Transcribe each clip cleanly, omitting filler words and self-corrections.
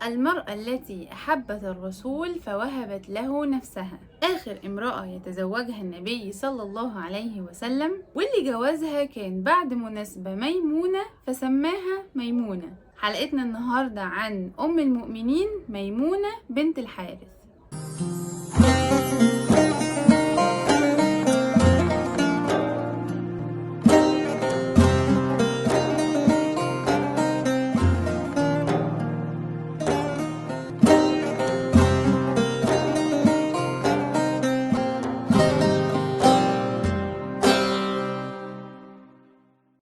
المرأة التي أحبت الرسول فوهبت له نفسها، آخر امرأة يتزوجها النبي صلى الله عليه وسلم، واللي جوازها كان بعد مناسبة ميمونة فسماها ميمونة. حلقتنا النهاردة عن أم المؤمنين ميمونة بنت الحارث.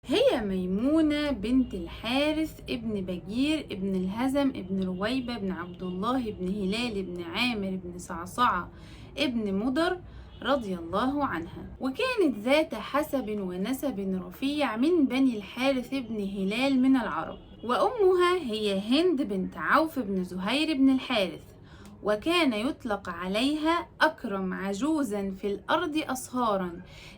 هي ميمونة بنت الحارث ابن بجير ابن الهزم ابن رويبة ابن عبد الله ابن هلال ابن عامر ابن صعصعة ابن مضر رضي الله عنها، وكانت ذات حسب ونسب رفيع من بني الحارث ابن هلال من العرب، وأمها هي هند بنت عوف بن زهير بن الحارث، وكان يطلق عليها أكرم عجوزا في الأرض أصهارا،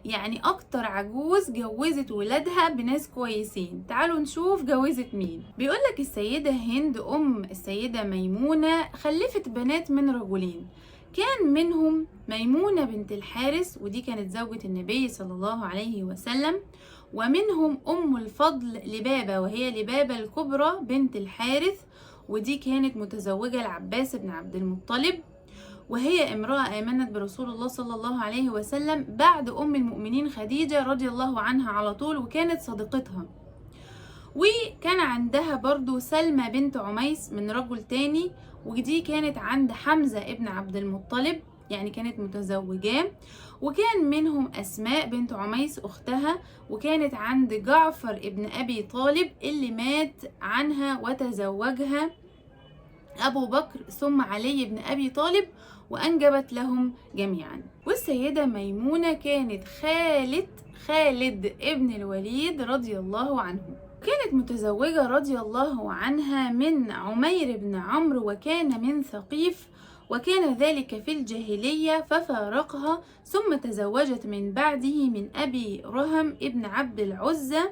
يعني أكتر عجوز جوزت ولادها بناس كويسين. تعالوا نشوف جوزت مين. بيقولك السيدة هند أم السيدة ميمونة خلفت بنات من رجلين، كان منهم ميمونة بنت الحارث ودي كانت زوجة النبي صلى الله عليه وسلم، ومنهم أم الفضل لبابة وهي لبابة الكبرى بنت الحارث، ودي كانت متزوجة العباس بن عبد المطلب، وهي امرأة آمنت برسول الله صلى الله عليه وسلم بعد أم المؤمنين خديجة رضي الله عنها على طول، وكانت صديقتها. وكان عندها برضو سلمى بنت عميس من رجل تاني، ودي كانت عند حمزة ابن عبد المطلب، يعني كانت متزوجة. وكان منهم أسماء بنت عميس أختها، وكانت عند جعفر ابن أبي طالب اللي مات عنها وتزوجها أبو بكر ثم علي بن أبي طالب، وأنجبت لهم جميعا. والسيدة ميمونة كانت خالة خالد ابن الوليد رضي الله عنه، كانت متزوجة رضي الله عنها من عمير بن عمرو، وكان من ثقيف، وكان ذلك في الجاهلية ففارقها، ثم تزوجت من بعده من أبي رهم ابن عبد العزى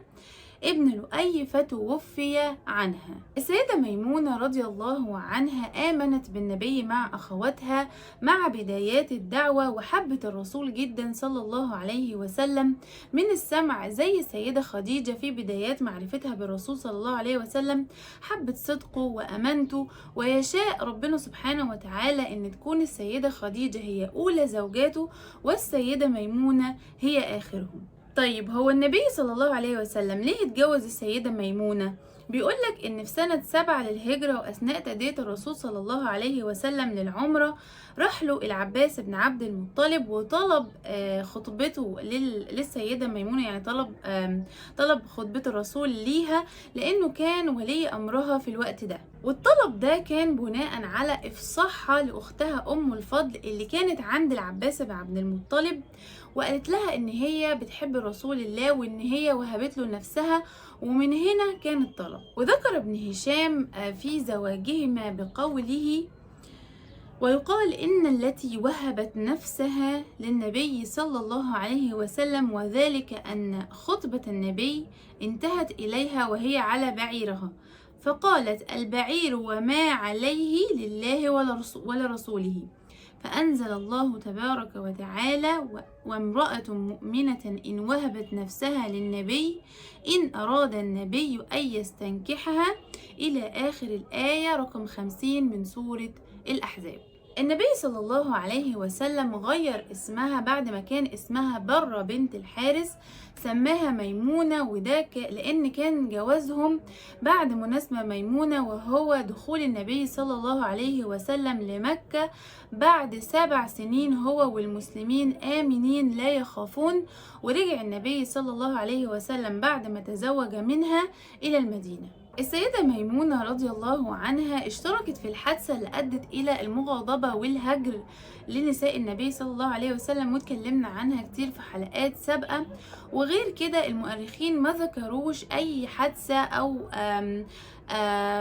ابن لؤي فتوفي عنها. السيدة ميمونة رضي الله عنها آمنت بالنبي مع أخواتها مع بدايات الدعوة، وحبت الرسول جدا صلى الله عليه وسلم من السمع، زي السيدة خديجة في بدايات معرفتها بالرسول صلى الله عليه وسلم حبت صدقه وأمانته، ويشاء ربنا سبحانه وتعالى أن تكون السيدة خديجة هي أولى زوجاته والسيدة ميمونة هي آخرهم. طيب هو النبي صلى الله عليه وسلم ليه اتجوز السيدة ميمونة؟ بيقولك ان في سنة 7 للهجرة واثناء تأدية الرسول صلى الله عليه وسلم للعمرة راح له العباس بن عبد المطلب وطلب خطبته للسيدة ميمونة، يعني طلب خطبة الرسول ليها لانه كان ولي امرها في الوقت ده، والطلب ده كان بناء على افصاحها لاختها ام الفضل اللي كانت عند العباس بن عبد المطلب، وقالت لها ان هي بتحب رسول الله وان هي وهبت له نفسها، ومن هنا كان الطلب. وذكر ابن هشام في زواجهما بقوله: ويقال إن التي وهبت نفسها للنبي صلى الله عليه وسلم، وذلك أن خطبة النبي انتهت إليها وهي على بعيرها، فقالت: البعير وما عليه لله ولرسوله، فأنزل الله تبارك وتعالى: وامرأة مؤمنة إن وهبت نفسها للنبي إن أراد النبي أن يستنكحها، إلى آخر الآية رقم 50 من سورة الأحزاب. النبي صلى الله عليه وسلم غير اسمها بعد ما كان اسمها برة بنت الحارث، سماها ميمونة، وده لأن كان جوازهم بعد مناسبة ميمونة، وهو دخول النبي صلى الله عليه وسلم لمكة بعد 7 سنين هو والمسلمين آمنين لا يخافون، ورجع النبي صلى الله عليه وسلم بعد ما تزوج منها إلى المدينة. السيدة ميمونة رضي الله عنها اشتركت في الحادثة اللي أدت إلى المغاضبة والهجر لنساء النبي صلى الله عليه وسلم، واتكلمنا عنها كتير في حلقات سابقة. وغير كده المؤرخين ما ذكروش أي حادثة أو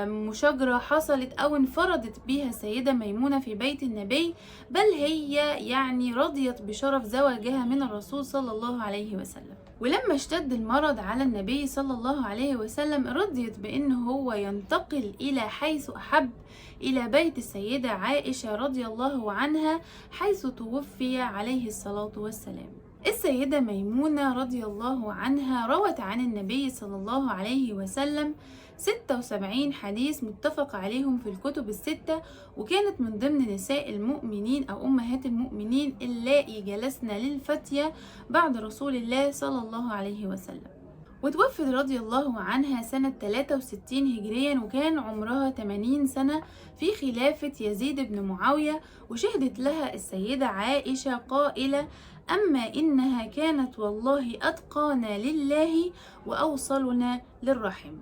مشاجرة حصلت أو انفردت بها السيدة ميمونة في بيت النبي، بل هي يعني رضيت بشرف زواجها من الرسول صلى الله عليه وسلم. ولما اشتد المرض على النبي صلى الله عليه وسلم رضيت بأن هو ينتقل إلى حيث أحب، إلى بيت السيدة عائشة رضي الله عنها حيث توفي عليه الصلاة والسلام. السيدة ميمونة رضي الله عنها روت عن النبي صلى الله عليه وسلم 76 حديث متفق عليهم في الكتب الستة، وكانت من ضمن نساء المؤمنين أو أمهات المؤمنين اللائي جلسن للفتية بعد رسول الله صلى الله عليه وسلم. وتوفت رضي الله عنها سنة 63 هجريا، وكان عمرها 80 سنة في خلافة يزيد بن معاوية. وشهدت لها السيدة عائشة قائلة: أما إنها كانت والله أتقانا لله وأوصلنا للرحم.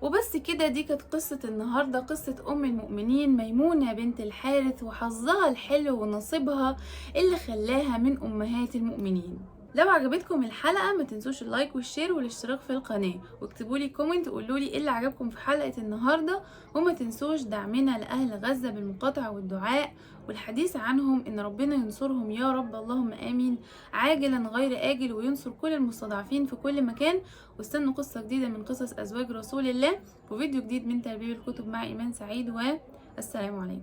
وبس كده، دي كانت قصة النهاردة، قصة أم المؤمنين ميمونة بنت الحارث وحظها الحلو ونصيبها اللي خلاها من أمهات المؤمنين. لو عجبتكم الحلقة ما تنسوش اللايك والشير والاشتراك في القناة، واكتبوا لي كومنت وقولوا لي ايه اللي عجبكم في حلقة النهاردة. وما تنسوش دعمنا لأهل غزة بالمقاطعة والدعاء والحديث عنهم، ان ربنا ينصرهم يا رب، اللهم آمين، عاجلا غير آجل، وينصر كل المستضعفين في كل مكان. واستنوا قصة جديدة من قصص أزواج رسول الله وفيديو جديد من تربية الكتب مع إيمان سعيد، والسلام عليكم.